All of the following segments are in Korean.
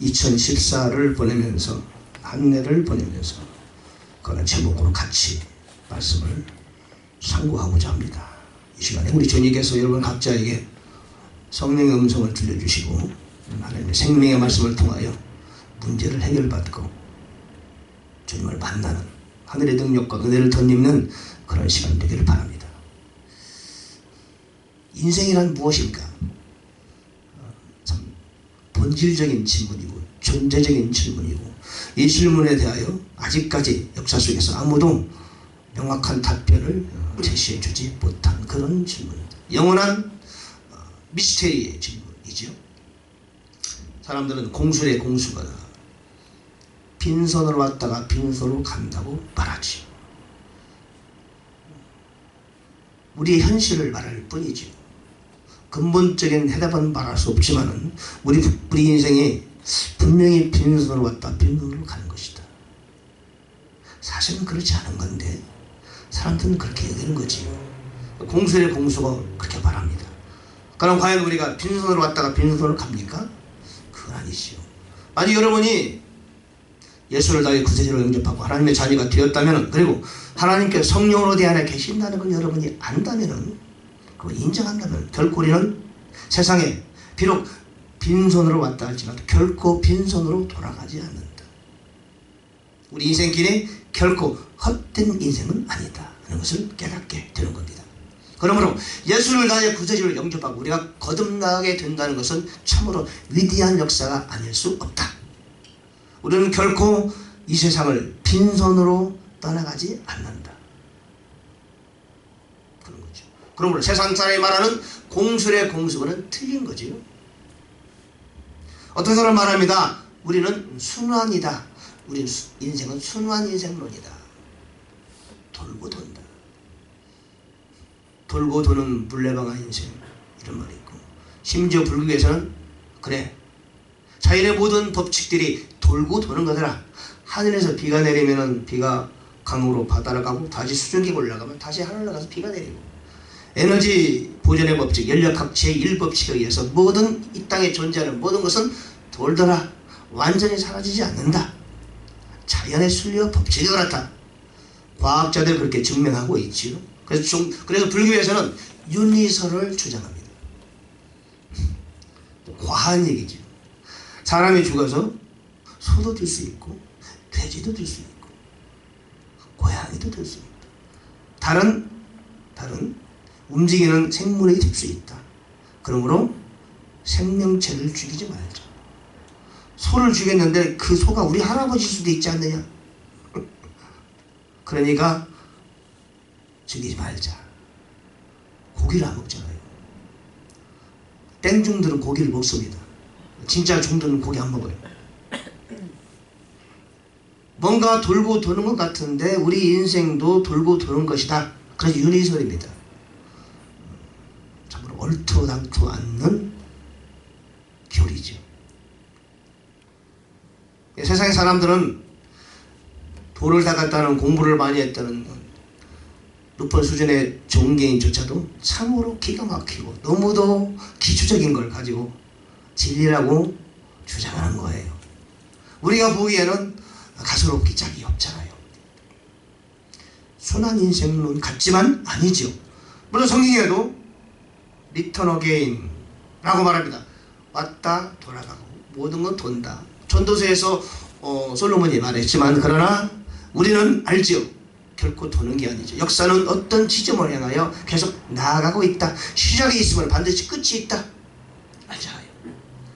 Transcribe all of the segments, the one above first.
2014를 보내면서, 한 해를 보내면서 그런 제목으로 같이 말씀을 상고하고자 합니다. 이 시간에 우리 주님께서 여러분 각자에게 성령의 음성을 들려주시고 하나님의 생명의 말씀을 통하여 문제를 해결받고 주님을 만나는 하늘의 능력과 은혜를 덧입는 그런 시간 되기를 바랍니다. 인생이란 무엇일까? 참 본질적인 질문이고 존재적인 질문이고, 이 질문에 대하여 아직까지 역사 속에서 아무도 명확한 답변을 제시해 주지 못한 그런 질문입니다. 영원한 미스테리의 질문이죠. 사람들은 공술의 공수가 빈손으로 왔다가 빈손으로 간다고 말하지. 우리의 현실을 말할 뿐이죠. 근본적인 해답은 말할 수 없지만은 우리 인생이 분명히 빈손으로 왔다 빈손으로 가는 것이다. 사실은 그렇지 않은 건데 사람들은 그렇게 여기는 거지요. 공술의 공수가 그렇게 말합니다. 그럼 과연 우리가 빈손으로 왔다가 빈손으로 갑니까? 그건 아니지요. 만약 여러분이 예수를 다해 구세주로 영접하고 하나님의 자녀가 되었다면, 그리고 하나님께 성령으로 내 안에 계신다는 걸 여러분이 안다면, 그걸 인정한다면, 결코 우리는 세상에 비록 빈손으로 왔다 할지라도 결코 빈손으로 돌아가지 않는다. 우리 인생길이 결코 헛된 인생은 아니다 하는 것을 깨닫게 되는 겁니다. 그러므로 예수를 다해 구세주를 영접하고 우리가 거듭나게 된다는 것은 참으로 위대한 역사가 아닐 수 없다. 우리는 결코 이 세상을 빈손으로 떠나가지 않는다. 그런 거죠. 그러므로 세상 사람이 말하는 공술의 공수는 틀린 거지요. 어떤 사람 말합니다. 우리는 순환이다. 우리 인생은 순환 인생론이다. 돌고 돈다. 돌고 도는 물레방아 인생, 이런 말이 있고, 심지어 불교에서는 그래, 자연의 모든 법칙들이 돌고 도는 거더라. 하늘에서 비가 내리면은 비가 강으로 바다로 가고, 다시 수증기가 올라가면 다시 하늘로 가서 비가 내리고, 에너지 보존의 법칙, 연력학 제1법칙에 의해서 모든 이 땅에 존재하는 모든 것은 돌더라. 완전히 사라지지 않는다. 자연의 순리와 법칙이 그렇다. 과학자들 그렇게 증명하고 있지요. 그래서 불교에서는 윤리설을 주장합니다. 과한 얘기죠. 사람이 죽어서 소도 될 수 있고, 돼지도 될 수 있고, 고양이도 될 수 있다. 다른 움직이는 생물이 될 수 있다. 그러므로 생명체를 죽이지 말자. 소를 죽였는데 그 소가 우리 할아버지일 수도 있지 않느냐. 그러니까 죽이지 말자. 고기를 안 먹잖아요. 땡중들은 고기를 먹습니다. 진짜 중들은 고기 안 먹어요. 뭔가 돌고 도는 것 같은데 우리 인생도 돌고 도는 것이다. 그래서 윤리설입니다. 참으로 얼토당토 않는 교리죠. 세상의 사람들은 도를 닦았다는, 공부를 많이 했다는 높은 수준의 종교인조차도 참으로 기가 막히고 너무도 기초적인 걸 가지고 진리라고 주장하는 거예요. 우리가 보기에는 가소롭기 짝이 없잖아요. 순환인생론 같지만 아니죠. 물론 성경에도 리턴 어게인 라고 말합니다. 왔다 돌아가고 모든 건 돈다. 전도서에서 솔로몬이 말했지만, 그러나 우리는 알지요. 결코 도는 게 아니죠. 역사는 어떤 지점을 향하여 계속 나아가고 있다. 시작이 있으면 반드시 끝이 있다. 알잖아요.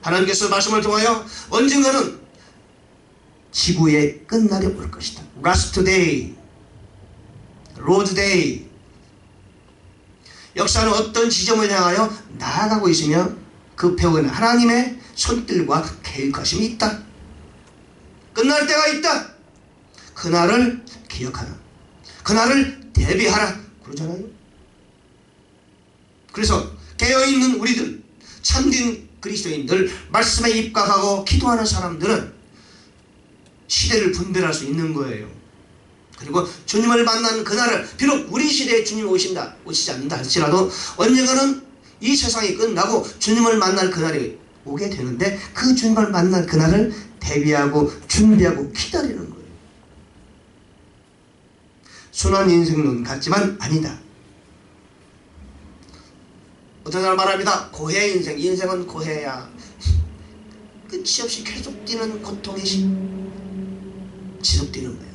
하나님께서 말씀을 통하여 언젠가는 지구의 끝날이 올 것이다. Last day, Lord day. 역사는 어떤 지점을 향하여 나아가고 있으며 그 배후에는 하나님의 손길과 계획하심이 있다. 끝날 때가 있다. 그날을 기억하라. 그날을 대비하라. 그러잖아요. 그래서 깨어있는 우리들, 참된 그리스도인들, 말씀에 입각하고 기도하는 사람들은 시대를 분별할 수 있는 거예요. 그리고 주님을 만난 그날을, 비록 우리 시대에 주님 오시지 않는다 할지라도 언젠가는 이 세상이 끝나고 주님을 만날 그날이 오게 되는데 그 주님을 만날 그날을 대비하고 준비하고 기다리는 거예요. 순한 인생론 같지만 아니다. 어떤 사람 말합니다. 고해 인생. 인생은 고해야. 끝이 없이 계속 뛰는 고통이 지속 뛰는 거예요.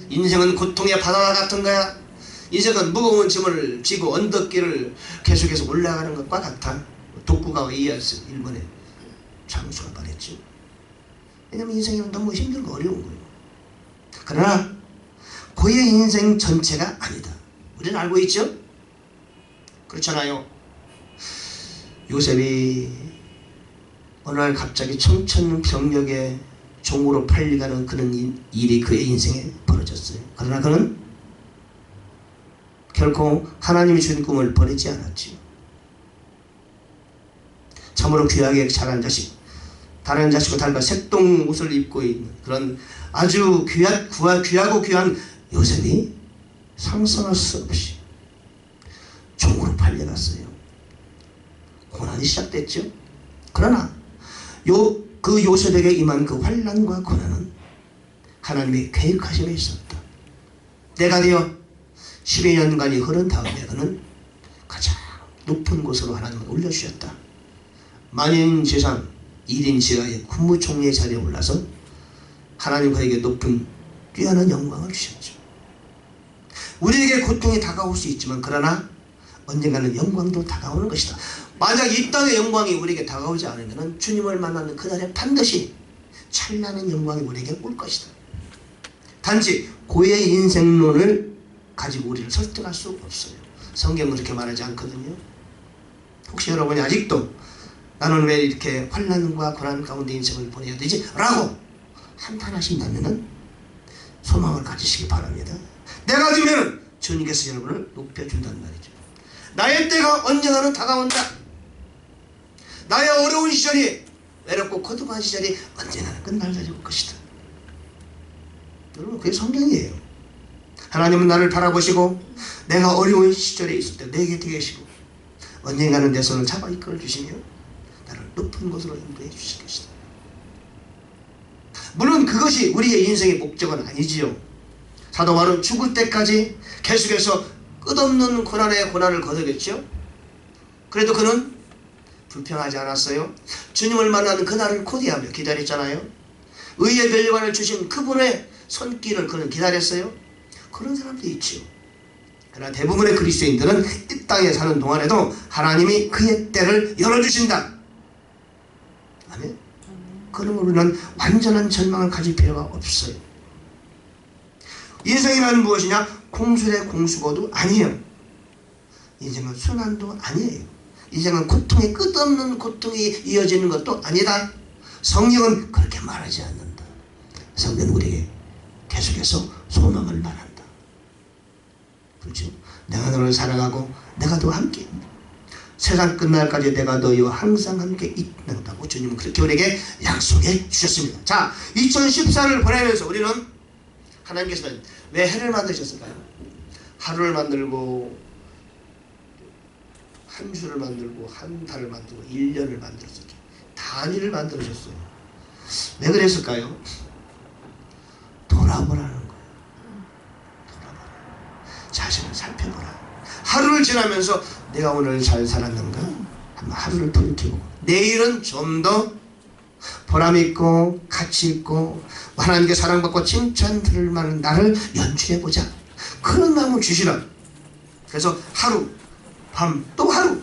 인생은 고통의 바다와 같은 거야. 인생은 무거운 짐을 지고 언덕길을 계속해서 올라가는 것과 같아. 독구가와 이에야스 일본의 장수가 말했죠. 왜냐하면 인생은 너무 힘들고 어려운 거예요. 그러나 고해 인생 전체가 아니다. 우리는 알고 있죠? 그렇잖아요. 요셉이 어느 날 갑자기 청천벽력에 종으로 팔려가는 그런 일이 그의 인생에 벌어졌어요. 그러나 그는 결코 하나님이 주신 꿈을 버리지 않았지요. 참으로 귀하게 자란 자식, 다른 자식과 달라 색동 옷을 입고 있는 그런 아주 귀하고 귀한 요셉이 상상할 수 없이 종으로 팔려갔어요. 고난이 시작됐죠. 그러나 그 요셉에게 임한 그 환난과 고난은 하나님의 계획하심에 있었다. 때가 되어 12년간이 흐른 다음에 그는 가장 높은 곳으로 하나님을 올려주셨다. 만인재상 1인 지하의 국무총리의 자리에 올라서 하나님 그에게 높은 뛰어난 영광을 주셨죠. 우리에게 고통이 다가올 수 있지만 그러나 언젠가는 영광도 다가오는 것이다. 만약 이 땅의 영광이 우리에게 다가오지 않으면 주님을 만나는 그날에 반드시 찬란한 영광이 우리에게 올 것이다. 단지 고해의 인생론을 가지고 우리를 설득할 수 없어요. 성경은 그렇게 말하지 않거든요. 혹시 여러분이 아직도 나는 왜 이렇게 환난과 고난 가운데 인생을 보내야 되지? 라고 한탄하신다면 소망을 가지시기 바랍니다. 내가 되면 주님께서 여러분을 높여준다는 말이죠. 나의 때가 언젠가는 다가온다. 나의 어려운 시절이, 외롭고 고독한 시절이 언젠가는 끝날 올 것이다. 여러분, 그게 성경이에요. 하나님은 나를 바라보시고 내가 어려운 시절에 있을 때 내 곁에 계시고 언젠가는 내 손을 잡아 이끌어 주시며 나를 높은 곳으로 인도해 주실 것이다. 물론 그것이 우리의 인생의 목적은 아니지요. 사도 바울은 죽을 때까지 계속해서 끝없는 고난에 고난을 거두겠죠. 그래도 그는 불평하지 않았어요. 주님을 만나는 그날을 고대하며 기다렸잖아요. 의의 멸관을 주신 그분의 손길을 그는 기다렸어요. 그런 사람도 있죠. 그러나 대부분의 그리스도인들은 이 땅에 사는 동안에도 하나님이 그의 때를 열어주신다. 아멘. 그러므로 우리는 완전한 절망을 가질 필요가 없어요. 인생이란 무엇이냐? 공술의 공수고도 아니에요. 인생은 순환도 아니에요. 인생은 고통의 끝없는 고통이 이어지는 것도 아니다. 성경은 그렇게 말하지 않는다. 성경은 우리에게 계속해서 소망을 말한다. 그렇죠? 내가 너를 사랑하고 내가 너와 함께 세상 끝날까지 내가 너희와 항상 함께 있는다고 주님은 그렇게 우리에게 약속해 주셨습니다. 자, 2014를 보내면서 우리는 하나님께서는 왜 해를 만드셨을까요? 하루를 만들고 한 주를 만들고 한 달을 만들고 1년을 만들었었죠. 단위를 만들어줬어요. 왜 그랬을까요? 돌아보라는 거예요. 돌아보라. 자신을 살펴보라. 하루를 지나면서 내가 오늘 잘 살았는가? 한번 하루를 돌이키고 내일은 좀 더 보람있고 가치있고 하나님께 사랑받고 칭찬 들을 만한 나를 연출해보자. 그런 마음을 주시라. 그래서 하루, 밤, 또 하루,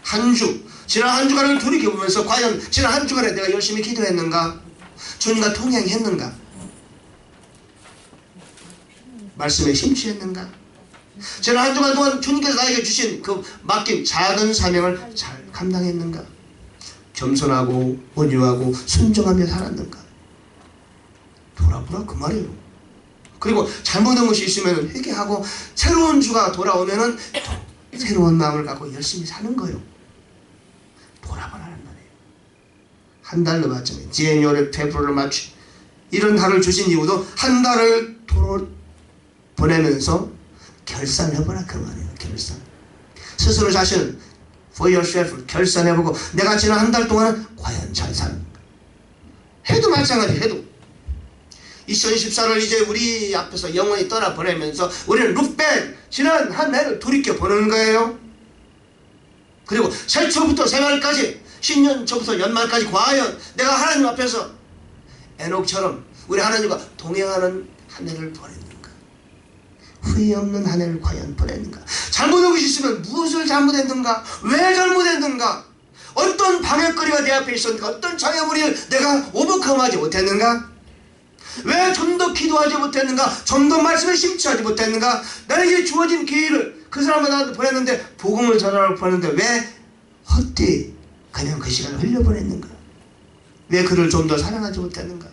한 주, 지난 한 주간을 돌이켜보면서 과연 지난 한 주간에 내가 열심히 기도했는가? 주님과 동행했는가? 말씀에 심취했는가? 지난 한 주간 동안 주님께서 나에게 주신 그 맡긴 작은 사명을 잘 감당했는가? 겸손하고 온유하고 순종하며 살았는가? 돌아보라 그 말이에요. 그리고 잘못한 것이 있으면 회개하고 새로운 주가 돌아오면은 또 새로운 마음을 갖고 열심히 사는 거예요. 돌아보라는 말이에요. 한 달로 마찬가지. 제니어를 페브르를 맞추 이런 달을 주신 이유도 한 달을 보내면서 결산해보라 그 말이에요. 결산. 스스로 자신을 for yourself 결산해보고 내가 지난 한 달 동안은 과연 잘 사는가. 해도 마찬가지. 해도 2014를 이제 우리 앞에서 영원히 떠나보내면서 우리는 룩백 지난 한 해를 돌이켜보는 거예요. 그리고 새초부터 새말까지 신년 초부터 연말까지 과연 내가 하나님 앞에서 에녹처럼 우리 하나님과 동행하는 한 해를 보냈는가. 후회 없는 한 해를 과연 보냈는가. 잘못하고 있으면 무엇을 잘못했는가. 왜 잘못했는가. 어떤 방해거리가 내 앞에 있었는가. 어떤 장애물을 내가 오버컴하지 못했는가. 왜 좀 더 기도하지 못했는가. 좀 더 말씀에 심취하지 못했는가. 나에게 주어진 기회를 그 사람과 나한테 보냈는데 복음을 전하라고 보냈는데 왜 헛되이 그냥 그 시간을 흘려보냈는가. 왜 그를 좀 더 사랑하지 못했는가.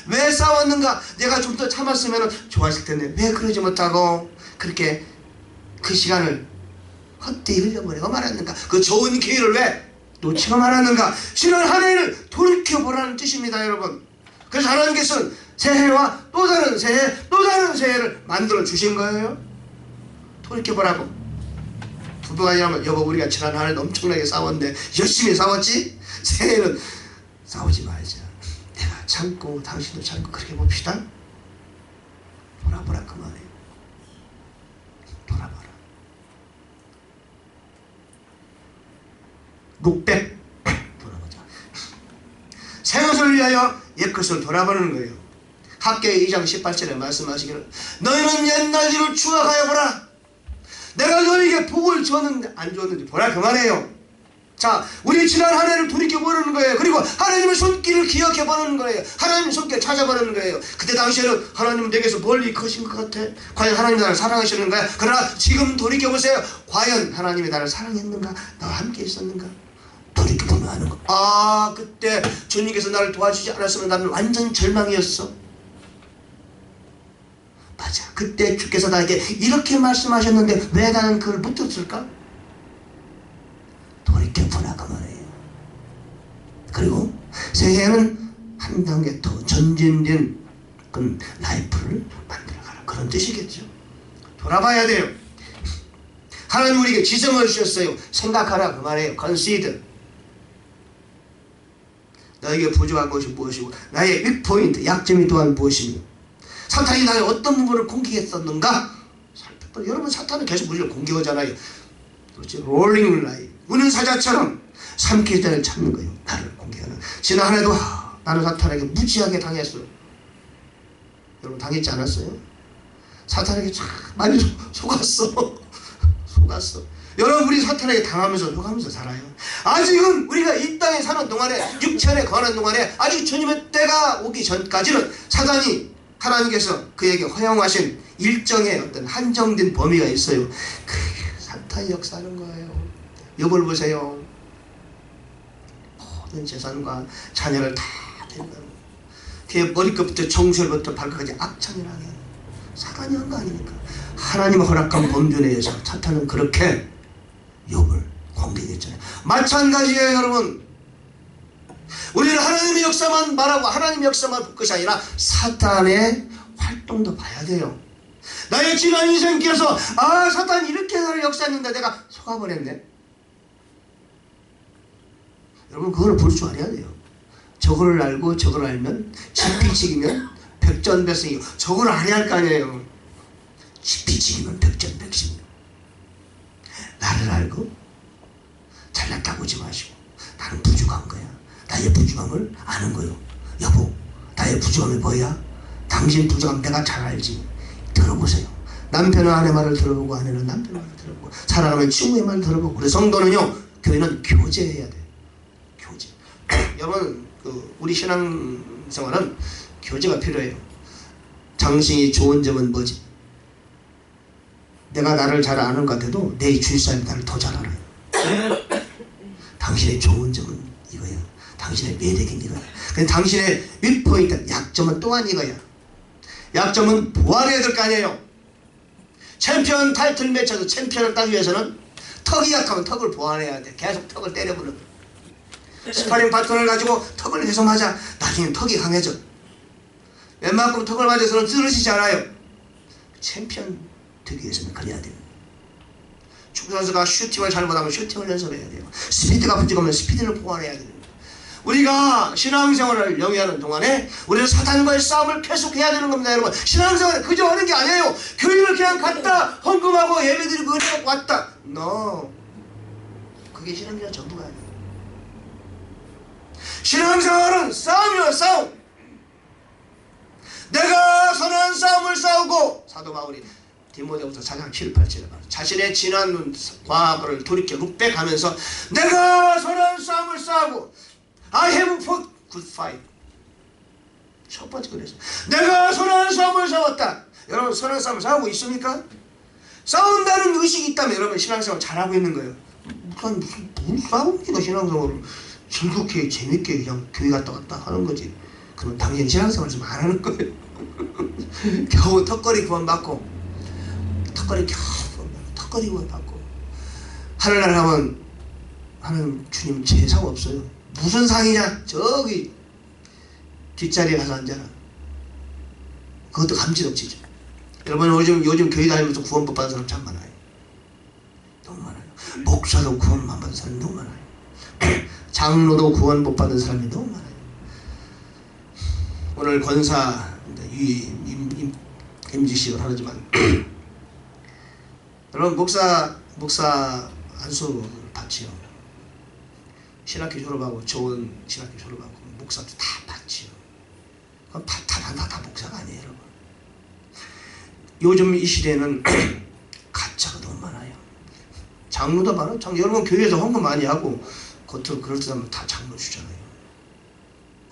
왜 싸웠는가. 내가 좀 더 참았으면 좋았을 텐데 왜 그러지 못하고 그렇게 그 시간을 헛되이 흘려보내고 말았는가. 그 좋은 기회를 왜 놓치고 말았는가. 지난 한 해를 돌이켜보라는 뜻입니다, 여러분. 그래서 하나님께서는 새해와 또 다른 새해, 또 다른 새해를 만들어 주신 거예요. 돌이켜보라고. 부부가 아니라면 여보 우리가 지난 한 해도 엄청나게 싸웠는데 열심히 싸웠지? 새해는 싸우지 말자. 내가 참고 당신도 참고 그렇게 봅시다. 돌아보라 그 말이에요. 돌아봐라. 룩백 돌아보자. 새것을 위하여 옛것을 돌아보는 거예요. 학개의 2장 18절에 말씀하시기를 너희는 옛날 일을 추억하여 보라. 내가 너희에게 복을 줬는데 안 줬는지 보라 그 말이에요. 자, 우리 지난 한 해를 돌이켜보는 거예요. 그리고 하나님의 손길을 기억해보는 거예요. 하나님의 손길을 찾아보는 거예요. 그때 당시에는 하나님은 내게서 멀리 커신 것 같아. 과연 하나님이 나를 사랑하시는 거야? 그러나 지금 돌이켜보세요. 과연 하나님이 나를 사랑했는가? 나와 함께 있었는가? 돌이켜보면 하는 거. 아, 그때 주님께서 나를 도와주지 않았으면 나는 완전 절망이었어. 맞아. 그때 주께서 나에게 이렇게 말씀하셨는데 왜 나는 그걸 못 들었을까? 돌이켜보라 그 말이에요. 그리고 새해에는 한 단계 더 전진된 그런 라이프를 만들어가라 그런 뜻이겠죠. 돌아봐야 돼요. 하나님 우리에게 지성을 주셨어요. 생각하라 그 말이에요. consider. 너에게 부족한 것이 무엇이고 나의 윗포인트 약점이 또한 무엇이며 사탄이 나의 어떤 부분을 공격했었는가 살펴봐. 여러분 사탄은 계속 우리를 공격하잖아요. 그렇지. 롤링 라이 우는 사자처럼 삼킬 때를 찾는 거예요. 나를 공격하는. 지난 한 해도 나는 사탄에게 무지하게 당했어요. 여러분 당했지 않았어요? 사탄에게 참 많이 속았어. 속았어. 여러분 우리 사탄에게 당하면서 속하면서 살아요. 아직은 우리가 이 땅에 사는 동안에 육체에 거하는 동안에 아직 주님의 때가 오기 전까지는 사탄이 하나님께서 그에게 허용하신 일정의 어떤 한정된 범위가 있어요. 그 사탄이 역사하는 거예요. 욥을 보세요. 모든 재산과 자녀를 다 드린다고. 그의 머리끝부터 정수열부터 발끝까지 악창이라게 사탄이 한 거 아닙니까? 하나님의 허락한 범죄에 의해서 사탄은 그렇게 욥을 공격했잖아요. 마찬가지예요, 여러분. 우리는 하나님의 역사만 말하고 하나님의 역사만 볼 것이 아니라 사탄의 활동도 봐야 돼요. 나의 지난 인생길에서 사탄이 이렇게 나를 역사했는데 내가 속아버렸네. 여러분 그거를 볼 줄 알아야 돼요. 저거를 알고 저거를 알면 지피지기면 백전백승이고 저거를 알아야 할 거 아니에요. 지피지기면 백전백승이고 나를 알고 잘났다고 하지 마시고 나는 부족한 거야. 나의 부족함을 아는 거요. 여보 나의 부족함이 뭐야? 당신 부족함 내가 잘 알지. 들어보세요. 남편은 아내 말을 들어보고 아내는 남편 말을 들어보고 사랑하면 친구의 말을 들어보고. 우리 성도는요 교회는 교제해야 돼요. 교제. 여러분 우리 신앙생활은 교제가 필요해요. 당신이 좋은 점은 뭐지? 내가 나를 잘 아는 것 같아도 내 주위 사람이 나를 더 잘 알아요. 당신의 좋은 점은 이거야. 당신의 매력은 이거야. 근데 당신의 윗포인트 약점은 또한 이거야. 약점은 보완해야 될 거 아니에요. 챔피언 타이틀 매치에서 챔피언을 따기 위해서는 턱이 약하면 턱을 보완해야 돼. 계속 턱을 때려부는 거야. 스파링 파트너를 가지고 턱을 계속 맞아. 나중에 턱이 강해져. 웬만큼 턱을 맞아서는 쓰러지지 않아요. 챔피언 되기 위해서는 그래야 돼요. 축구선수가 슈팅을 잘못하면 슈팅을 연습해야 돼요. 스피드가 부족하면 스피드를 보완해야 돼요. 우리가 신앙생활을 영위하는 동안에 우리는 사탄과의 싸움을 계속해야 되는 겁니다. 여러분, 신앙생활은 그저 하는 게 아니에요. 교회를 그냥 갔다 헌금하고 예배드리고 은혜 왔다. No, 그게 신앙생활 전부가 아니에요. 신앙생활은 싸움이요, 싸움. 내가 선한 싸움을 싸우고, 사도 바울이 디모데후서 4장 7, 8절에 자신의 지난 과거를 돌이켜 룩백하면서 내가 선한 싸움을 싸우고 I have fought good fight. 첫 번째 그래서 내가 선한 싸움을 싸웠다. 여러분, 선한 싸움을 싸우고 있습니까? 싸운다는 의식이 있다면 여러분 신앙생활 잘하고 있는 거예요. 무슨 뭘 싸웁니까? 신앙생활을 즐겁게 재밌게 그냥 교회 갔다 왔다 하는 거지. 그러면 당연히 신앙생활을 좀 안 하는 거예요. 겨우 턱걸이 구원받고 턱걸이 구원받고 하늘날 하면 하나님 주님 제 상 없어요. 무슨 상이냐? 저기 뒷자리에 가서 앉아라. 그것도 감지덕지죠. 여러분, 요즘 교회 다니면서 구원 못 받은 사람 참 많아요. 너무 많아요. 목사도 구원 못 받은 사람이 너무 많아요. 장로도 구원 못 받은 사람이 너무 많아요. 오늘 권사 임직식을 하지만 여러분, 목사 안수를 받지요. 신학교 졸업하고 좋은 신학교 졸업하고 목사도 다 받지요. 그럼 다 목사가 아니에요, 여러분. 요즘 이 시대는 가짜가 너무 많아요. 장로도 많아요. 여러분 교회에서 헌금 많이 하고 겉으로 그럴듯하면 다 장로 주잖아요.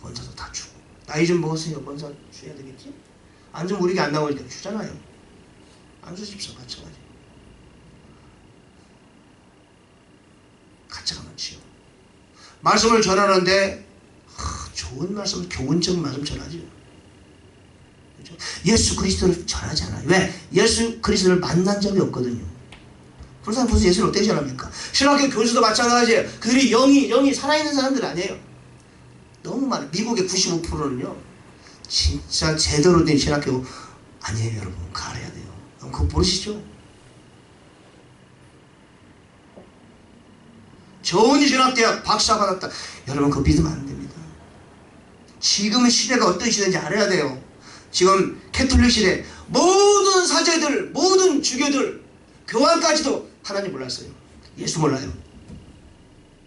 권사도 다 주고. 나이 좀 먹었으니까 권사 줘야 되겠지? 안 주면 우리가 안 나오니까 주잖아요. 안 주십시오. 마찬가지. 가짜가 많지요. 말씀을 전하는데 좋은 말씀, 교훈적 말씀 전하죠. 그렇죠? 예수 그리스도를 전하지 않아요. 왜? 예수 그리스도를 만난 적이 없거든요. 그런 사람 벌써 예수를 어떻게 전합니까? 신학교 교수도 마찬가지예요. 그들이 영이 살아있는 사람들 아니에요. 너무 많아요. 미국의 95%는요 진짜 제대로 된 신학교 아니에요. 여러분, 그거 알아야 돼요. 그거 모르시죠? 좋은 신학대학 박사 받았다. 여러분, 그거 믿으면 안 됩니다. 지금 시대가 어떤 시대인지 알아야 돼요. 지금 캐톨릭 시대 모든 사제들, 모든 주교들, 교황까지도 하나님 몰랐어요. 예수 몰라요.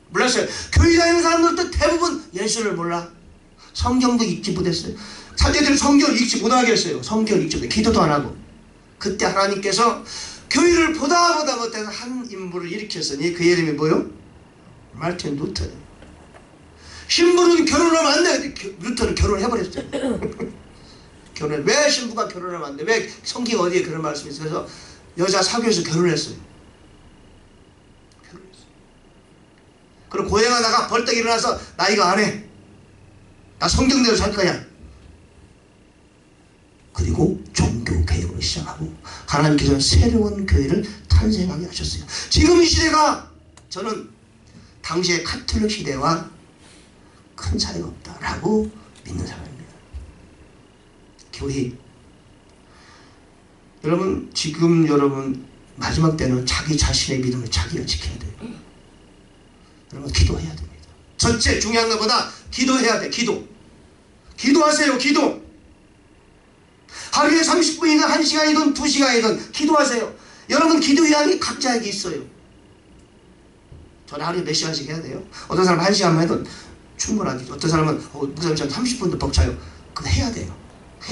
몰랐어요. 교회 다니는 사람들도 대부분 예수를 몰라. 성경도 읽지 못했어요. 사제들은 성경을 읽지 못하게 했어요. 성경을 읽지 못해. 기도도 안 하고. 그때 하나님께서 교회를 보다 못해서 한 인물을 일으켰으니 그 이름이 뭐요? 마르틴 루터. 신부는 결혼하면 안 돼. 루터는 결혼을 해버렸어요. 결혼. 왜 신부가 결혼하면 안 돼? 왜 성경 어디에 그런 말씀이 있어요? 그래서 여자 사교에서 결혼했어요. 그리고 고행하다가 벌떡 일어나서 나 이거 안 해. 나 성경대로 살 거야. 그리고 종교개혁을 시작하고 하나님께서는 새로운 교회를 탄생하게 하셨어요. 지금 이 시대가 저는 당시의 카톨릭 시대와 큰 차이가 없다라고 믿는 사람입니다. 교회. 여러분, 지금 여러분 마지막 때는 자기 자신의 믿음을 자기가 지켜야 돼요. 여러분, 기도해야 됩니다. 첫째 중요한 것보다 기도해야 돼. 기도하세요. 기도. 하루에 30분이든 1시간이든 2시간이든 기도하세요. 여러분, 기도 의향이 각자에게 있어요. 저는 하루에 몇 시간씩 해야 돼요. 어떤 사람은 1시간만 해도 충분하죠. 어떤 사람은 목사님 30분도 벅차요. 그거 해야 돼요.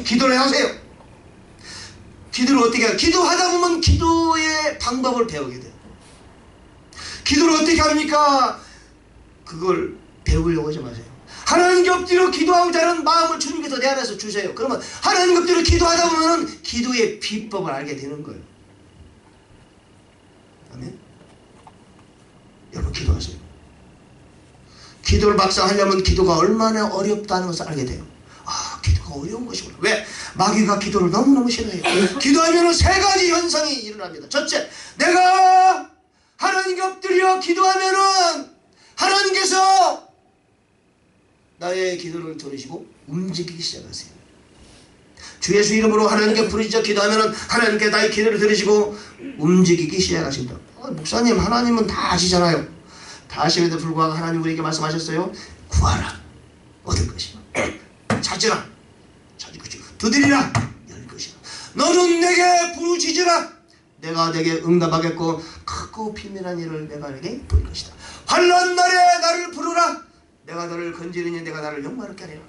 기도를 하세요. 기도를 어떻게 해요? 기도하다 보면 기도의 방법을 배우게 돼요. 기도를 어떻게 합니까? 그걸 배우려고 하지 마세요. 하나님께 엎드려 기도하고자 하는 마음을 주님께서 내 안에서 주세요. 그러면 하나님께 엎드려 기도하다 보면 기도의 비법을 알게 되는 거예요. 아멘. 여러분, 기도하세요. 기도를 막상 하려면 기도가 얼마나 어렵다는 것을 알게 돼요. 아, 기도가 어려운 것이구나. 왜? 마귀가 기도를 너무너무 싫어해요. 기도하면 세 가지 현상이 일어납니다. 첫째, 내가 하나님께 엎드려 기도하면은 하나님께서 나의 기도를 들으시고 움직이기 시작하세요. 주 예수 이름으로 하나님께 부르짖어 기도하면은 하나님께 나의 기도를 들으시고 움직이기 시작하십니다. 목사님, 하나님은 다 아시잖아요. 다 아심에도 불구하고 하나님 우리에게 말씀하셨어요. 구하라, 얻을 것이라. 찾으라, 찾을 것이라. 두드리라, 열 것이라. 너는 내게 부르짖으라, 내가 내게 응답하겠고 크고 비밀한 일을 내가 내게 보일 것이다. 환난 날에 나를 부르라, 내가 너를 건지리니 내가 나를 영광롭게 하리라.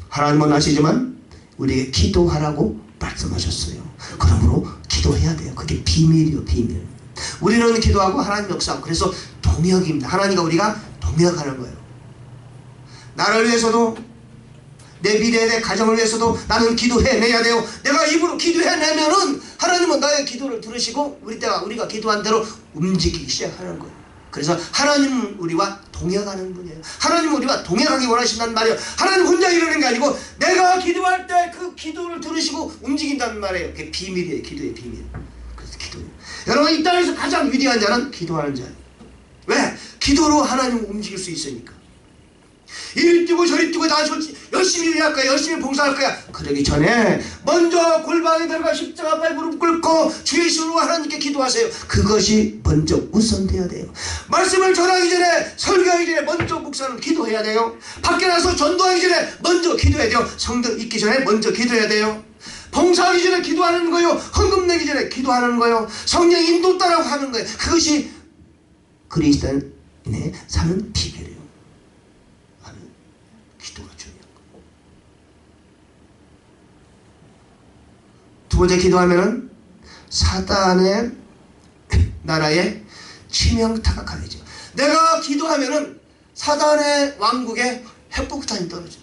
하나님은 아시지만 우리에게 기도하라고 말씀하셨어요. 그러므로 기도해야 돼요. 그게 비밀이요, 비밀. 우리는 기도하고 하나님 역사하고, 그래서 동역입니다. 하나님과 우리가 동역하는 거예요. 나를 위해서도, 내 미래에 내 가정을 위해서도 나는 기도해내야 돼요. 내가 입으로 기도해내면은 하나님은 나의 기도를 들으시고 우리가 기도한 대로 움직이기 시작하는 거예요. 그래서 하나님은 우리와 동역하는 분이에요. 하나님은 우리와 동역하기 원하신다는 말이에요. 하나님 혼자 이러는 게 아니고 내가 기도할 때 그 기도를 들으시고 움직인다는 말이에요. 그게 비밀이에요. 기도의 비밀. 그래서 기도예요. 여러분, 이 땅에서 가장 위대한 자는 기도하는 자예요. 왜? 기도로 하나님을 움직일 수 있으니까. 이리 뛰고 저리 뛰고 다 열심히 일할 거야, 열심히 봉사할 거야. 그러기 전에 먼저 골방에 들어가 십자가 앞에 무릎 꿇고 주의 이름으로 하나님께 기도하세요. 그것이 먼저 우선돼야 돼요. 말씀을 전하기 전에, 설교하기 전에 먼저 목사는 기도해야 돼요. 밖에 나서 전도하기 전에 먼저 기도해야 돼요. 성경 읽기 전에 먼저 기도해야 돼요. 봉사하기 전에 기도하는 거요. 헌금 내기 전에 기도하는 거요. 성령 인도 따라 하는 거예요. 그것이 그리스도인의 사는 비결이에요. 기도가 중요한 거예요. 두 번째, 기도하면은 사단의 나라에 치명타가 가해져. 내가 기도하면은 사단의 왕국에 핵폭탄이 떨어져.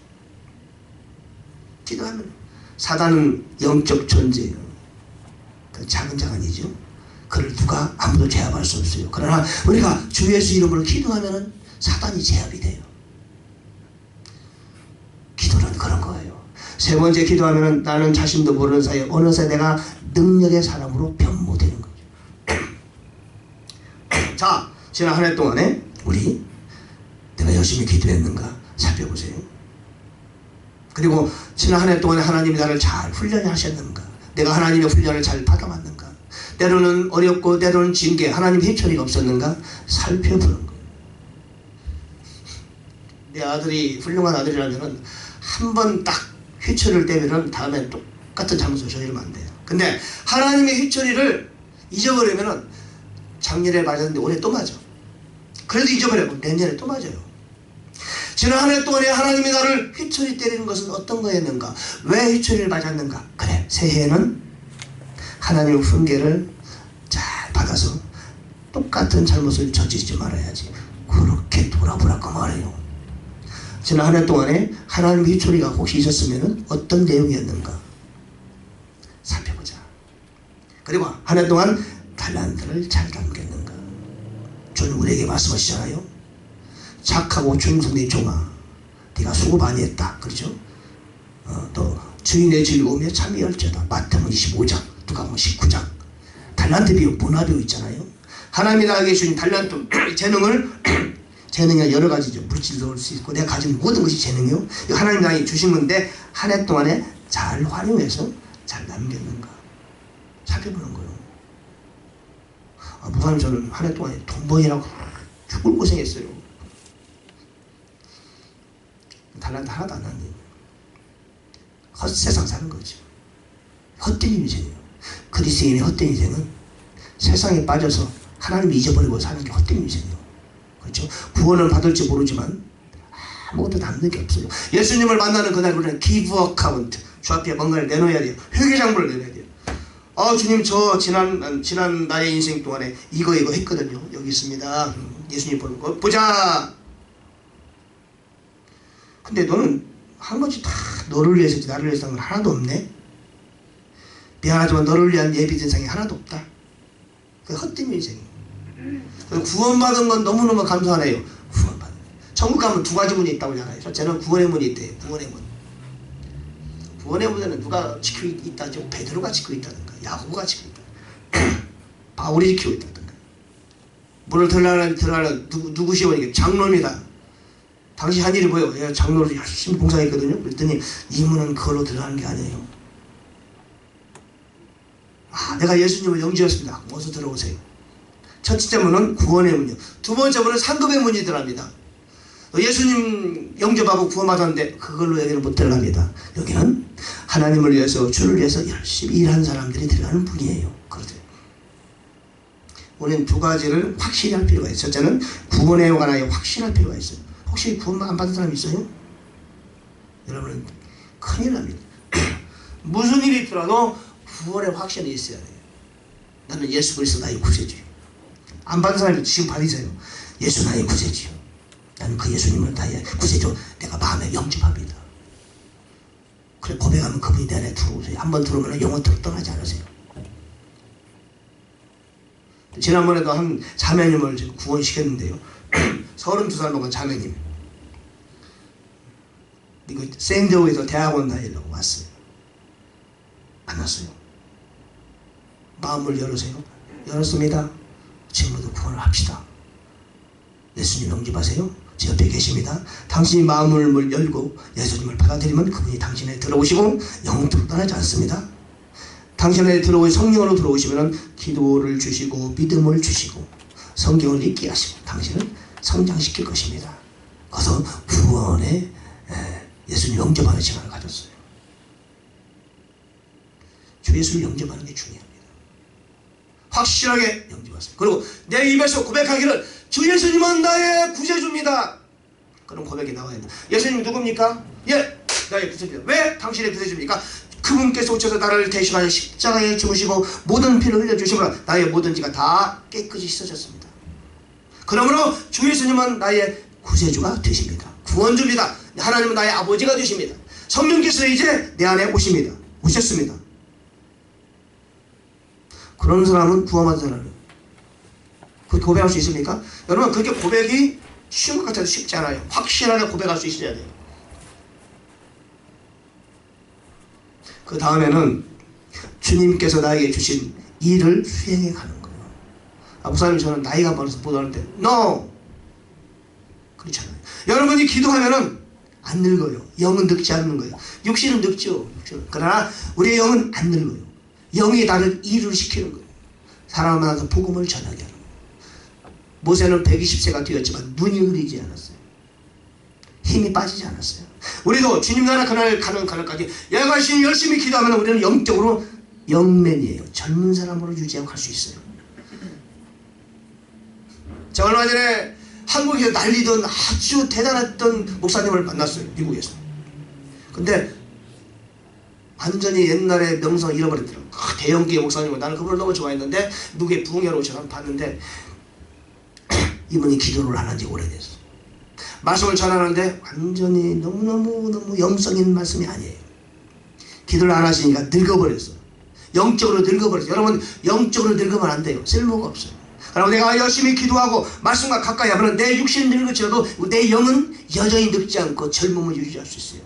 기도하면 사단은 영적 존재예요. 작은 자간이죠. 그를 누가 아무도 제압할 수 없어요. 그러나 우리가 주 예수 이름으로 기도하면은 사단이 제압이 돼요. 기도는 그런 거예요. 세 번째, 기도하면은 나는 자신도 모르는 사이에 어느새 내가 능력의 사람으로 변모되는 거죠. 자, 지난 한 해 동안에 우리 내가 열심히 기도했는가 살펴보세요. 그리고 지난 한 해 동안에 하나님이 나를 잘 훈련하셨는가, 내가 하나님의 훈련을 잘 받아왔는가, 때로는 어렵고 때로는 징계, 하나님 회초리가 없었는가 살펴보는 거예요. 내 아들이 훌륭한 아들이라면은 한 번 딱 휘처리를 떼면은 다음에 똑같은 잘못을 저지르면 안 돼요. 근데 하나님의 휘처리를 잊어버리면은 작년에 맞았는데 올해 또 맞아. 그래도 잊어버리고 내년에 또 맞아요. 지난 한 해 동안에 하나님이 나를 휘처리 때리는 것은 어떤 거였는가? 왜 휘처리를 맞았는가? 그래, 새해에는 하나님의 훈계를 잘 받아서 똑같은 잘못을 저지르지 말아야지. 그렇게 돌아보라고 말해요. 지난 한 해 동안에 하나님 휘초리가 혹시 있었으면 어떤 내용이었는가 살펴보자. 그리고 한 해 동안 달란트를 잘 담겼는가. 주는 우리에게 말씀하시잖아요. 착하고 충성된 종아, 네가 수고 많이 했다. 그렇죠? 또 주인의 즐거움에 참이 열제다. 마태복음 25장, 누가복음 19장. 달란트 비유, 문화 비유 있잖아요. 하나님이 나에게 주신 달란트 재능이 여러 가지죠. 물질도 넣을 수 있고 내가 가진 모든 것이 재능이요. 하나님 나에게 주신 건데 한 해 동안에 잘 활용해서 잘 남겼는가 살펴보는 거예요. 목사님, 저는 한 해 동안에 돈벌이라고 죽을 고생했어요. 달란트 하나도 안 났네요. 헛세상 사는 거죠. 헛된 인생이에요. 그리스도인의 헛된 인생은 세상에 빠져서 하나님을 잊어버리고 사는 게 헛된 인생이에요. 그렇죠? 구원을 받을지 모르지만 아무것도 남는 게 없어요. 예수님을 만나는 그날 우리는 give account, 주 앞에 뭔가를 내놓아야 돼요. 회계장부를 내놔야 돼요. 주님, 저 지난 나의 인생 동안에 이거 했거든요. 여기 있습니다. 예수님 보는 거 보자. 근데 너는 한 것이 다 너를 위해서지 나를 위해서 한 건 하나도 없네. 미안하지만 너를 위한 예비 대상이 하나도 없다. 그 헛된 인생이에요. 구원받은 건 너무너무 감사하네요. 구원받은. 천국 가면 두 가지 문이 있다고 하잖아요. 첫째는 구원의 문이 있대요. 구원의 문. 구원의 문에는 누가 지키고 있다죠? 베드로가 지키고 있다든가, 야고보가 지키고 있다든가, 바울이 지키고 있다든가. 문을 들어가는 누구시오? 이게 장로입니다. 당시 한 일이 뭐예요? 내가 장로를 열심히 봉사했거든요. 그랬더니 이 문은 그걸로 들어가는 게 아니에요. 아, 내가 예수님을 영접했습니다. 어서 들어오세요. 첫째 문은 구원의 문이요. 두 번째 문은 상급의 문이더랍니다. 예수님 영접하고 구원받았는데 그걸로 여기는 못 들어갑니다. 여기는 하나님을 위해서 주를 위해서 열심히 일하는 사람들이 들어가는 문이에요. 그렇죠. 우리는 두 가지를 확실히 할 필요가 있어요. 첫째는 구원에 관하여 확실할 필요가 있어요. 혹시 구원 안 받은 사람 있어요? 여러분은 큰일 납니다. 무슨 일이 있더라도 구원의 확신이 있어야 돼요. 나는 예수 그리스도 나의 구세주요. 안 받은 사람이 지금 받으세요. 예수 나의 구세주요. 나는 그 예수님을 나의 구세주 내가 마음에 영접합니다. 그래 고백하면 그분이 내 안에 들어오세요. 한번 들어오면 영원토록 떠나지 않으세요. 지난번에도 한 자매님을 제가 구원시켰는데요. 32살 먹은 자매님. 이거 샌디에고에서 대학원 다니려고 왔어요. 만났어요. 마음을 열으세요. 열었습니다. 지금부터 구원을 합시다. 예수님 영접하세요. 제 옆에 계십니다. 당신이 마음을 열고 예수님을 받아들이면 그분이 당신에 들어오시고 영원토록 떠나지 않습니다. 당신에 들어오시 성령으로 들어오시면 기도를 주시고 믿음을 주시고 성경을 읽게 하시고 당신을 성장시킬 것입니다. 그래서 구원에 예수님 영접하는 시간을 가졌어요. 주 예수를 영접하는 게 중요합니다. 확실하게 영접하세요. 그리고 내 입에서 고백하기를 주 예수님은 나의 구세주입니다. 그런 고백이 나와야 된다. 예수님 누굽니까? 예, 나의 구세주입니다. 왜 당신의 구세주입니까? 그분께서 오셔서 나를 대신하여 십자가에 죽으시고 모든 피를 흘려주심으로 나의 모든 죄가 다 깨끗이 씻어졌습니다. 그러므로 주 예수님은 나의 구세주가 되십니다. 구원주입니다. 하나님은 나의 아버지가 되십니다. 성령께서 이제 내 안에 오십니다. 오셨습니다. 그런 사람은 구원받은 사람이에요. 그렇게 고백할 수 있습니까? 여러분 그렇게 고백이 쉬운 것 같아도 쉽지 않아요. 확실하게 고백할 수 있어야 돼요. 그 다음에는 주님께서 나에게 주신 일을 수행해 가는 거예요. 목사님 저는 나이가 많아서 못 하는데 No! 그렇잖아요. 여러분이 기도하면은 안 늙어요. 영은 늙지 않는 거예요. 육신은 늙죠. 그러나 우리의 영은 안 늙어요. 영이 나를 일을 시키는 거예요. 사람을 만나서 복음을 전하게 하는 거예요. 모세는 120세가 되었지만 눈이 흐리지 않았어요. 힘이 빠지지 않았어요. 우리도 주님 나라 그날 가는 그날까지 야간신 열심히 기도하면 우리는 영적으로 영맨이에요. 젊은 사람으로 유지하고 갈 수 있어요. 자, 얼마 전에 한국에서 난리던 아주 대단했던 목사님을 만났어요. 미국에서. 근데 완전히 옛날의 명성을 잃어버렸더라고요. 대형교회 목사님은 나는 그분을 너무 좋아했는데 미국에 부흥회로 오셔서 봤는데 이분이 기도를 안 한 지 오래됐어. 말씀을 전하는데 완전히 너무너무 영성 있는 말씀이 아니에요. 기도를 안 하시니까 늙어버렸어. 영적으로 늙어버렸어. 여러분 영적으로 늙으면 안 돼요. 쓸모가 없어요. 그러면 내가 열심히 기도하고 말씀과 가까이 하면 내 육신 늙을지라도 내 영은 여전히 늙지 않고 젊음을 유지할 수 있어요.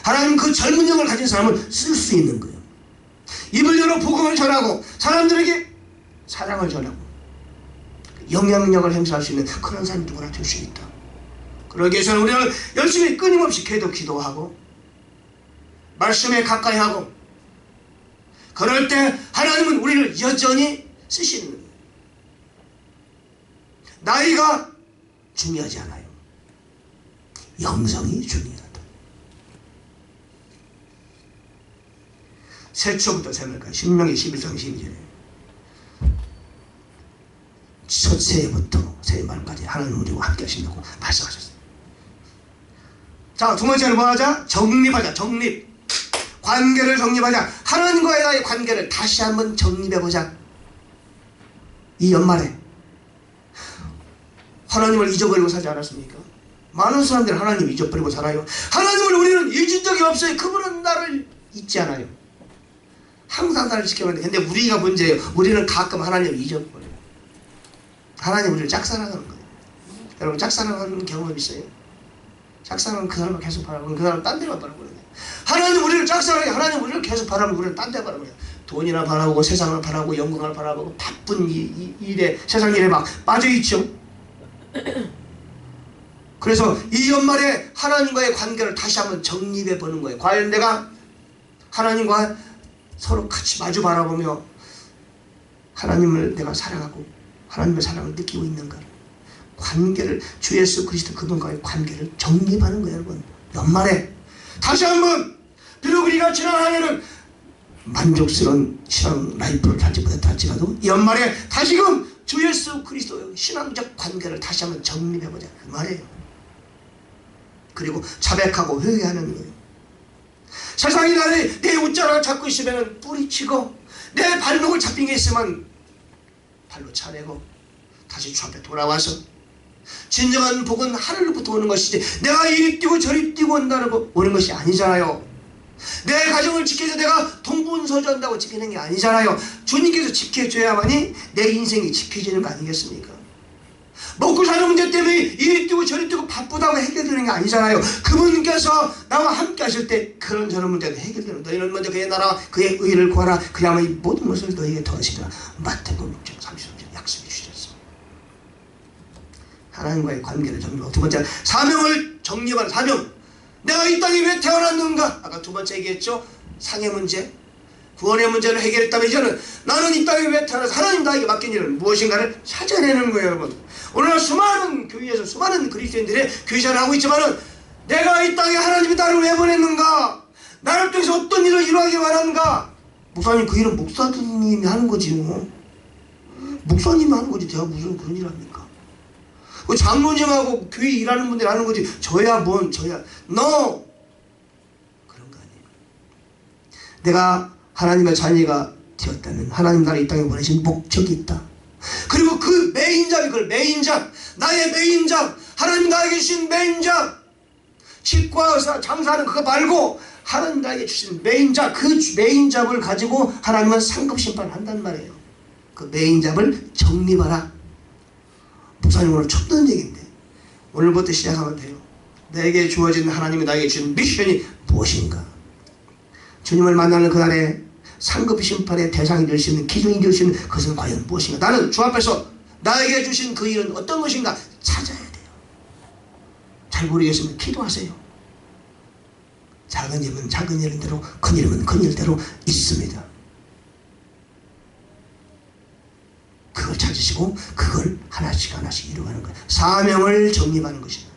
하나님 그 젊은 영을 가진 사람을 쓸 수 있는 거예요. 입을 열어 복음을 전하고 사람들에게 사랑을 전하고 영향력을 행사할 수 있는 그런 사람이 누구나 될 수 있다. 그러기 위해서는 우리는 열심히 끊임없이 기도하고 말씀에 가까이 하고 그럴 때 하나님은 우리를 여전히 쓰시는 거예요. 나이가 중요하지 않아요. 영성이 중요하다. 세초부터 세말까지 신명기 11장 12절에 첫 새해부터 새말까지 하나님 우리와 함께 하신다고 말씀하셨어요. 자, 두 번째는 뭐 하자? 정립하자. 정립. 관계를 정립하자. 하나님과의 나의 관계를 다시 한번 정립해보자. 이 연말에 하나님을 잊어버리고 살지 않았습니까? 많은 사람들이 하나님을 잊어버리고 살아요. 하나님을 우리는 잊은 적이 없어요. 그분은 나를 잊지 않아요. 항상 나를 지켜봤는데 근데 우리가 문제예요. 우리는 가끔 하나님을 잊어버려요. 하나님 우리를 짝사랑하는 거예요. 여러분 짝사랑하는 경험 있어요? 짝사랑은 그 사람을 계속 바라보고 그 사람을 딴 데만 바라보는 거예요. 하나님 우리를 짝사랑해. 하나님 우리를 계속 바라보고 우리는 딴 데 바라보는 거예요. 돈이나 바라보고 세상을 바라보고 영광을 바라보고 바쁜 일에 세상 일에 막 빠져있죠. 그래서 이 연말에 하나님과의 관계를 다시 한번 정립해 보는 거예요. 과연 내가 하나님과 서로 같이 마주 바라보며 하나님을 내가 사랑하고 하나님의 사랑을 느끼고 있는가? 관계를, 주 예수 그리스도 그분과의 관계를 정립하는 거예요, 여러분. 연말에 다시 한번, 비록 우리가 지난 한 해는 만족스러운 신앙 라이프를 살지 못했다 할지라도 연말에 다시금 주 예수 그리스도의 신앙적 관계를 다시 한번 정립해보자, 그 말이에요. 그리고 자백하고 회개하는 거예요. 세상이 나를 내 웃자를 잡고 있으면 뿌리치고, 내 발목을 잡힌 게 있으면 발로 차내고 다시 주 앞에 돌아와서, 진정한 복은 하늘로부터 오는 것이지 내가 이리 뛰고 저리 뛰고 온다고 오는 것이 아니잖아요. 내 가정을 지켜서 내가 동분서주한다고 지키는 게 아니잖아요. 주님께서 지켜줘야만이 내 인생이 지켜지는 거 아니겠습니까? 먹고 사는 문제 때문에 이리 뛰고 저리 뛰고 바쁘다고 해결되는 게 아니잖아요. 그분께서 나와 함께 하실 때 그런 저런 문제가 해결되는, 너희는 먼저 그의 나라와 그의 의를 구하라, 그리하면 이 모든 것을 너희에게 더하시리라. 마태복음 6장 33절 약속해 주셨습니다. 하나님과의 관계를 정립하고, 두 번째 사명을 정립하는 사명. 내가 이 땅에 왜 태어났는가? 아까 두 번째 얘기했죠. 상의 문제, 구원의 문제를 해결했다면 이제는 나는 이 땅에 왜 태어나서 하나님 나에게 맡긴 일은 무엇인가를 찾아내는 거예요, 여러분. 오늘 수많은 교회에서 수많은 그리스도인들이 교회생활을 하고 있지만은, 내가 이 땅에 하나님이 나를 왜 보냈는가? 나를 통해서 어떤 일을 이루하기 원하는가? 목사님, 그 일은 목사님이 하는 거지요. 목사님이 하는 거지, 제가 무슨 그런 일을 합니까? 그 장로님하고 교회 일하는 분들이 하는 거지, 저야 뭔 저야. No! 그런 거 아니에요. 내가 하나님의 자녀가 되었다면 하나님 나를 이 땅에 보내신 목적이 있다. 그리고 그 메인잡이, 그걸 메인잡, 나의 메인잡, 하나님 나에게 주신 메인잡, 치과 의사 장사하는 그거 말고 하나님 나에게 주신 메인잡, 그 메인잡을 가지고 하나님은 상급 심판을 한단 말이에요. 그 메인잡을 정립하라. 목사님 오늘 첫 듣는 얘기인데 오늘부터 시작하면 돼요. 내게 주어진, 하나님이 나에게 주신 미션이 무엇인가? 주님을 만나는 그날에 상급 심판의 대상이 될 수 있는, 기준이 될 수 있는 그것은 과연 무엇인가? 나는 주 앞에서 나에게 주신 그 일은 어떤 것인가 찾아야 돼요. 잘 모르겠으면 기도하세요. 작은 일은 작은 일대로, 큰 일은 큰 일대로 있습니다. 그걸 찾으시고 그걸 하나씩 하나씩 이루어가는 거예요. 사명을 정립하는 것이다.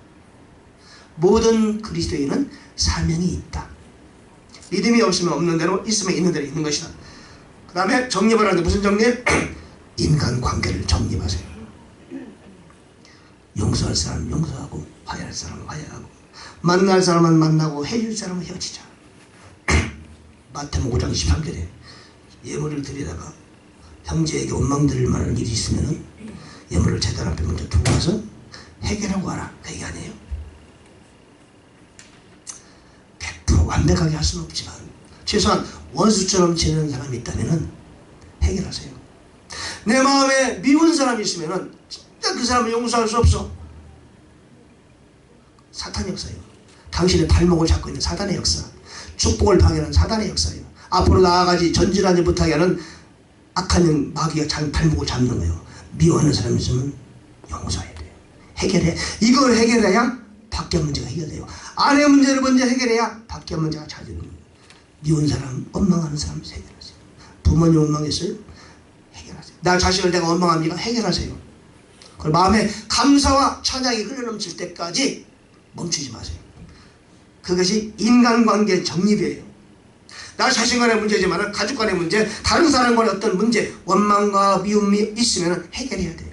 모든 그리스도인은 사명이 있다. 믿음이 없으면 없는 대로, 있으면 있는 대로 있는 것이다. 그 다음에 정립을 하는데 무슨 정립? 인간관계를 정립하세요. 용서할 사람은 용서하고, 화해할 사람은 화해하고, 만날 사람은 만나고, 헤어질 사람은 헤어지자. 마태복음 5장 23절에 예물을 드리다가 형제에게 원망드릴 만한 일이 있으면 예물을 제단 앞에 먼저 두고 와서 해결하고 와라, 그 얘기 아니에요? 100% 완벽하게 할 수는 없지만 최소한 원수처럼 지내는 사람이 있다면 해결하세요. 내 마음에 미운 사람이 있으면 진짜 그 사람을 용서할 수 없어. 사탄 역사예요. 당신의 발목을 잡고 있는 사단의 역사, 축복을 방해하는 사단의 역사예요. 앞으로 나아가지 전진하지 못하게 하는 악한 영, 마귀가 발목을 잡는 거예요. 미워하는 사람이 있으면 용서해야 돼요. 해결해. 이걸 해결해야 밖에 문제가 해결돼요. 아내 문제를 먼저 해결해야 밖에 문제가 잘 되는 거예요. 미운 사람, 원망하는 사람 해결하세요. 부모님 원망했어요? 해결하세요. 나 자식을 내가 원망합니까? 해결하세요. 그리고 마음에 감사와 찬양이 흘러넘칠 때까지 멈추지 마세요. 그것이 인간관계 정립이에요. 나 자신 간의 문제지만 가족 간의 문제, 다른 사람 간의 어떤 문제, 원망과 미움이 있으면 해결해야 돼요.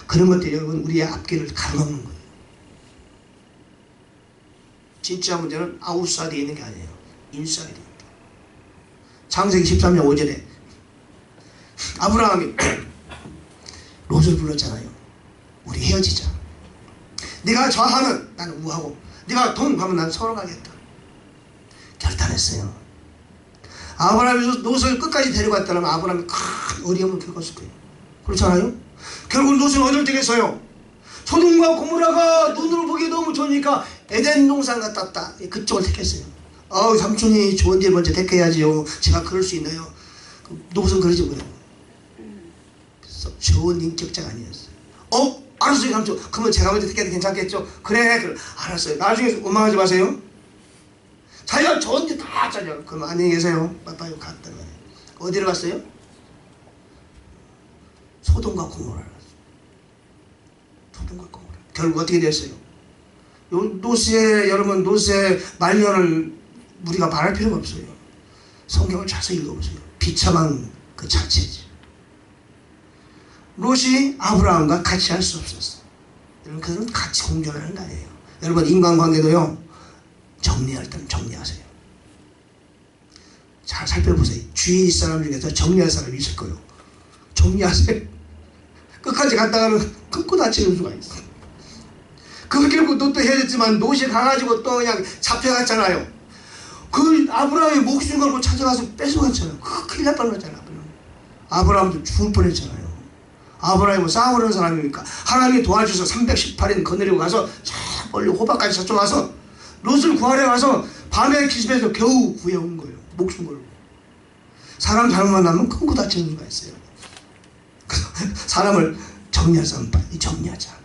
그런 것들이 여러분 우리의 앞길을 가로막는 거예요. 진짜 문제는 아웃사이드에 있는 게 아니에요. 인사이드에 있다. 창세기 13장 5절에 아브라함이 롯을 불렀잖아요. 우리 헤어지자. 네가 좌하면 나는 우하고, 네가 동하면 나는 서로 가겠다. 결단했어요. 아브라함이 롯을 끝까지 데려갔다면 아브라함이 큰 어려움을 겪었을 거예요. 그렇잖아요? 결국 롯은 어딜 되겠어요? 소돔과 고모라가 눈으로 보기 너무 좋으니까 에덴 동산 같았다. 그쪽을 택했어요. 삼촌이 좋은 데 먼저 택해야지요. 제가 그럴 수 있나요? 롯은 그러지 못해요. 좋은 인격자가 아니었어요. 알았어요 삼촌. 그러면 제가 먼저 택해도 괜찮겠죠? 그래 알았어요. 나중에 원망하지 마세요. 자기가 좋은 데 다 하잖아요. 그럼 안녕히 계세요. 빠빠이 갔단 말이에요. 어디로 갔어요? 소돔과 고모라. 소돔과 고모라. 결국 어떻게 됐어요? 요 노스의 여러분, 노스의 말년을 우리가 말할 필요가 없어요. 성경을 자세히 읽어보세요. 비참한 그 자체지. 롯이 아브라함과 같이 할 수 없었어. 여러분, 그건 같이 공존하는 거 아니에요. 여러분, 인간관계도요, 정리할 때는 정리하세요. 잘 살펴보세요. 주위 사람 중에서 정리할 사람이 있을 거예요. 정리하세요. 끝까지 갔다가는 끊고 다치는 수가 있어. 그 결국 또 헤어졌지만 롯이 가가지고 또 그냥 잡혀갔잖아요. 그 아브라함이 목숨 걸고 찾아가서 뺏어갔잖아요. 큰일 날 뻔했잖아요. 아브라함도 죽을 뻔했잖아요. 아브라함은 싸우는 사람이니까 하나님이 도와주셔서 318인 거느리고 가서 저 멀리 호박까지 저쪽 가서 롯을 구하려 가서 밤에 기습해서 겨우 구해온 거예요. 목숨 걸고. 사람 잘못 만나면 큰거 다치는 수가 있어요. 사람을 정리할 사람 빨리 정리하자.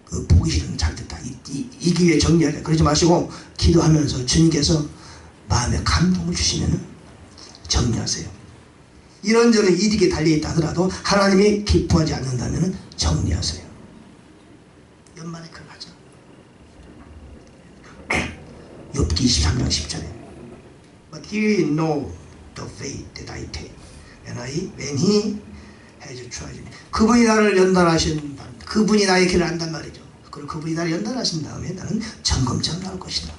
그 보기 싫으면 잘 됐다. 이 기회에 정리하자. 그러지 마시고 기도하면서 주님께서 마음에 감동을 주시면 정리하세요. 이런저런 이득이 달려있다 하더라도 하나님이 기뻐하지 않는다면 정리하세요. 연말에 그걸 하자. 욥기 23장 10절에 But he know the faith that I take when he has tried me. 그분이 나를 연단하신 그분이 나의 길을 안단 말이죠. 그리고 그분이 나를 연단하신 다음에 나는 점검장 나올 것이다.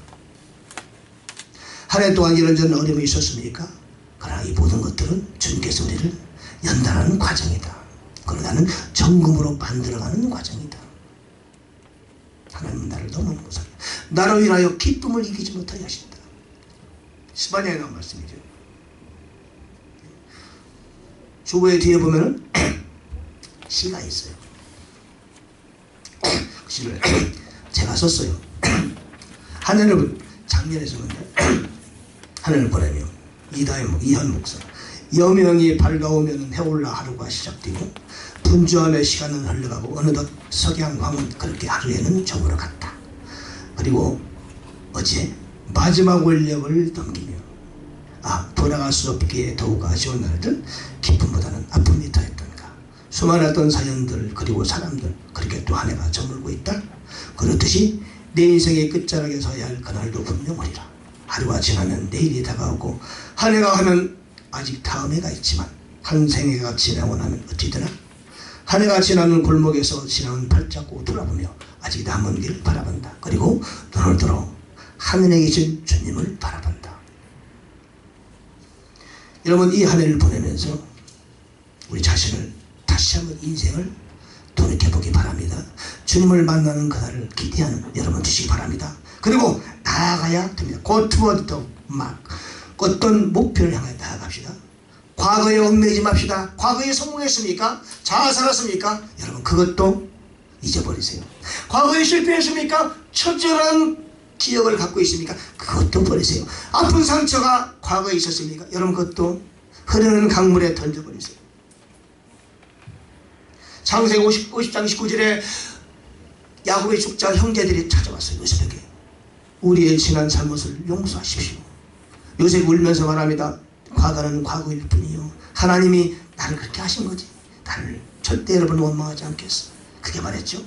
한 해 동안 이런저런 어려움이 있었습니까? 그러나 이 모든 것들은 주님께서 우리를 연단하는 과정이다. 그리고 나는 점검으로 만들어가는 과정이다. 하나님은 나를 너무 무섭다. 나로 인하여 기쁨을 이기지 못하게 하신다. 스바냐에 나온 말씀이죠. 주보의 뒤에 보면은 시가 있어요. 그 시를 제가 썼어요. 하늘을 작년에 썼는데 하늘을 보내며 이한 목사 여명이 밝아오면 해올라 하루가 시작되고 분주함의 시간은 흘러가고 어느덧 석양광은 그렇게 하루에는 저물어 갔다. 그리고 어제 마지막 원력을 넘기며 돌아갈 수 없기에 더욱 아쉬운 날들 기쁨보다는 아픔이 더했던가. 수많았던 사연들 그리고 사람들 그렇게 또 한 해가 저물고 있다. 그렇듯이 내 인생의 끝자락에 서야 할 그날도 분명 오리라. 하루가 지나면 내일이 다가오고 한 해가 하면 아직 다음 해가 있지만 한 생애가 지나고 나면 어찌 되나? 한 해가 지나는 골목에서 지나는 발자국 돌아보며 아직 남은 길 바라본다. 그리고 눈을 들어 하늘에 계신 주님을 바라본다. 여러분, 이 한 해를 보내면서 우리 자신을 다시 한번 인생을 돌이켜보기 바랍니다. 주님을 만나는 그날을 기대하는 여러분 되시기 바랍니다. 그리고 나아가야 됩니다. Go toward the mark. 어떤 목표를 향해 나아갑시다. 과거에 얽매이지 맙시다. 과거에 성공했습니까? 잘 살았습니까? 여러분, 그것도 잊어버리세요. 과거에 실패했습니까? 철저한 기억을 갖고 있습니까? 그것도 버리세요. 아픈 상처가 과거에 있었습니까? 여러분, 그것도 흐르는 강물에 던져버리세요. 창세기 50장 19절에 야곱의 죽자 형제들이 찾아왔어요. 요셉에게 우리의 지난 잘못을 용서하십시오. 요셉이 울면서 말합니다. 과거는 과거일 뿐이요, 하나님이 나를 그렇게 하신 거지 나를 절대 여러분 원망하지 않겠어. 그게 말했죠.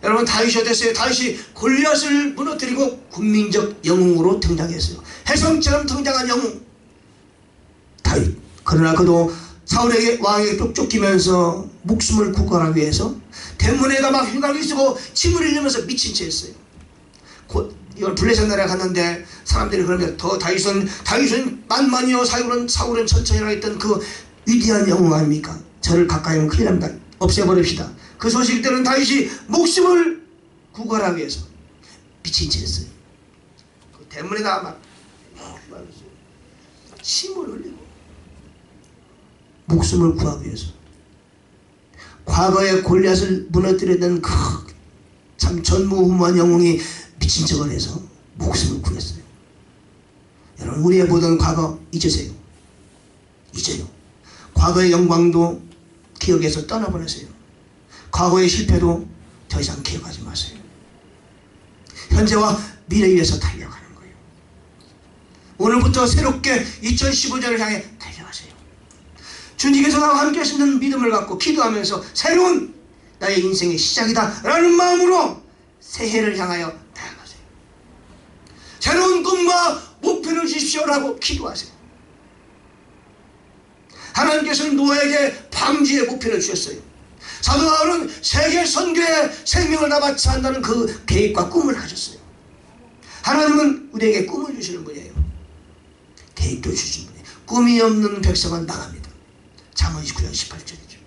여러분, 다윗이 어땠어요? 다윗이 골리앗을 무너뜨리고 군민적 영웅으로 등장했어요. 혜성처럼 등장한 영웅 다윗. 그러나 그도 사울에게 왕에게 쫓기면서 목숨을 구걸하기 위해서 대문에다 막 휘갈기 쓰고 침을 흘리면서 미친 채 했어요. 곧 이걸 블레셋 나라에 갔는데 사람들이 그러면 더 다윗은 만만이요 사울은 천천히라 했던 그 위대한 영웅 아닙니까? 저를 가까이 하면 큰일 납니다. 없애버립시다. 그 소식 때는 다윗이 목숨을 구걸하기 위해서 미친 채 했어요. 그 대문에다 막 침을 흘리고 목숨을 구하기 위해서 과거에 골리앗을 무너뜨렸던 그 참 전무후무한 영웅이 미친 척을 해서 목숨을 구했어요. 여러분, 우리의 모든 과거 잊으세요. 잊어요. 과거의 영광도 기억에서 떠나보내세요. 과거의 실패도 더 이상 기억하지 마세요. 현재와 미래를 위해서 달려가는 거예요. 오늘부터 새롭게 2015년을 향해 달려가세요. 주님께서 나와 함께 하시는 믿음을 갖고 기도하면서 새로운 나의 인생의 시작이다 라는 마음으로 새해를 향하여 나아가세요. 새로운 꿈과 목표를 주십시오라고 기도하세요. 하나님께서는 노아에게 방주의 목표를 주셨어요. 사도 바울은 세계 선교에 생명을 다 바쳐 한다는 그 계획과 꿈을 가졌어요. 하나님은 우리에게 꿈을 주시는 분이에요. 계획도 주시는 분이에요. 꿈이 없는 백성은 망합니다. 잠언 29장 18절이죠.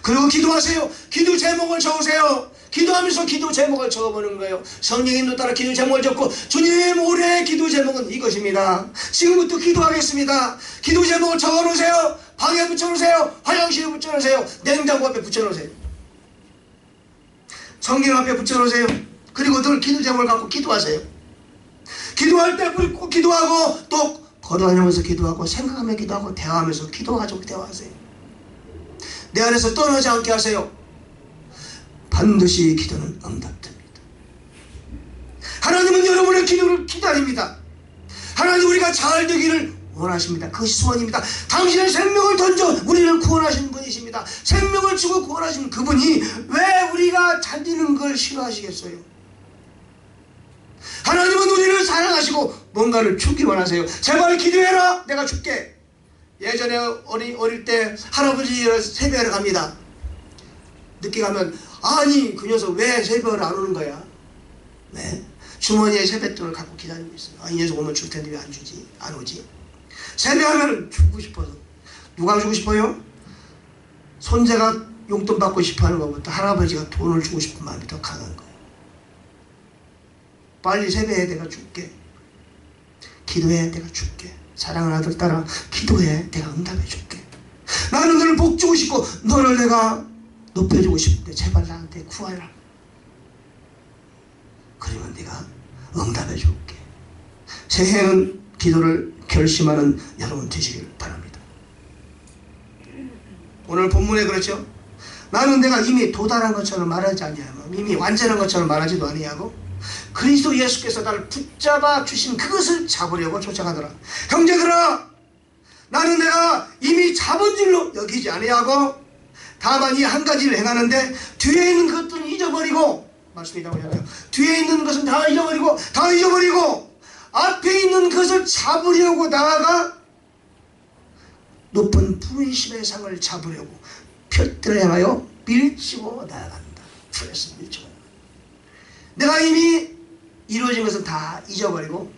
그리고 기도하세요. 기도 제목을 적으세요. 기도하면서 기도 제목을 적어보는 거예요. 성령님도 따라 기도 제목을 적고, 주님 올해의 기도 제목은 이것입니다. 지금부터 기도하겠습니다. 기도 제목을 적어놓으세요. 방에 붙여놓으세요. 화장실에 붙여놓으세요. 냉장고 앞에 붙여놓으세요. 성경 앞에 붙여놓으세요. 그리고 늘 기도 제목을 갖고 기도하세요. 기도할 때 꼭 기도하고, 또 걸어다니면서 기도하고, 생각하며 기도하고, 대화하면서 기도하고 대화하세요. 내 안에서 떠나지 않게 하세요. 반드시 기도는 응답됩니다. 하나님은 여러분의 기도를 기다립니다. 하나님 우리가 잘 되기를 원하십니다. 그것이 소원입니다. 당신의 생명을 던져 우리를 구원하신 분이십니다. 생명을 주고 구원하신 그분이 왜 우리가 잘 되는 걸 싫어하시겠어요? 하나님은 우리를 사랑하시고 뭔가를 주기 원하세요. 제발 기도해라, 내가 줄게. 예전에 어릴 때 할아버지 세배하러 갑니다. 늦게 가면 아니 그 녀석 왜 세배하러 안 오는 거야? 왜? 주머니에 세뱃돈을 갖고 기다리고 있어요. 아, 이 녀석 오면 줄 텐데 왜 안 주지? 안 오지? 세배하면 주고 싶어서. 누가 주고 싶어요? 손자가 용돈 받고 싶어하는 것보다 할아버지가 돈을 주고 싶은 마음이 더 강한 거예요. 빨리 세배해, 내가 줄게. 기도해, 내가 줄게. 사랑하는 아들 따라 기도해, 내가 응답해 줄게. 나는 너를 복 주고 싶고 너를 내가 높여주고 싶은데 제발 나한테 구하라. 그러면 내가 응답해 줄게. 새해는 기도를 결심하는 여러분 되시길 바랍니다. 오늘 본문에 그렇죠? 나는 내가 이미 도달한 것처럼 말하지 아니하며 이미 완전한 것처럼 말하지도 아니하고 그리스도 예수께서 나를 붙잡아 주신 그것을 잡으려고 쫓아가더라. 형제들아, 나는 내가 이미 잡은 줄로 여기지 아니하고 다만 이 한 가지를 행하는데 뒤에 있는 것들은 잊어버리고, 말씀이 나오잖아요. 뒤에 있는 것은 다 잊어버리고 앞에 있는 것을 잡으려고 나아가 높은 부르심의 상을 잡으려고 표들을 향하여 밀치고 나아간다. 그래서 밀치고 내가 이미 이루어진 것은 다 잊어버리고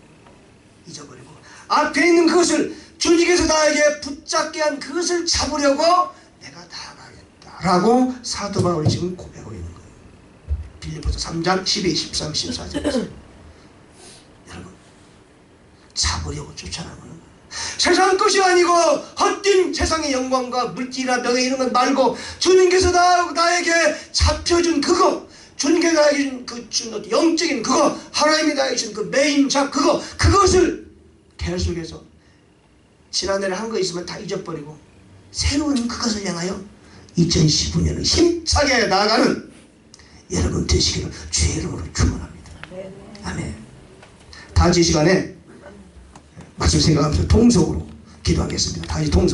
앞에 있는 그것을 주님께서 나에게 붙잡게 한 그것을 잡으려고 내가 나아가겠다 라고 사도 바울이 지금 고백하고 있는 거예요. 빌립보서 3장 12, 13, 14절. 여러분, 잡으려고 쫓아나가는 거예요. 세상 것이 아니고 헛된 세상의 영광과 물질이나 명예 이런 것 말고 주님께서 나에게 잡혀준 그거, 주님께서 나에게 준 영적인 그거, 하나님이 나에게 준 그 메인작 그것을 계속해서 지난해에 한 거 있으면 다 잊어버리고 새로운 그것을 향하여 2019년을 힘차게 나아가는 여러분 되시기를 주의 이름으로 축원합니다. 아멘. 다음 시간에 말씀 생각하면서 통속으로 기도하겠습니다. 다시 통속.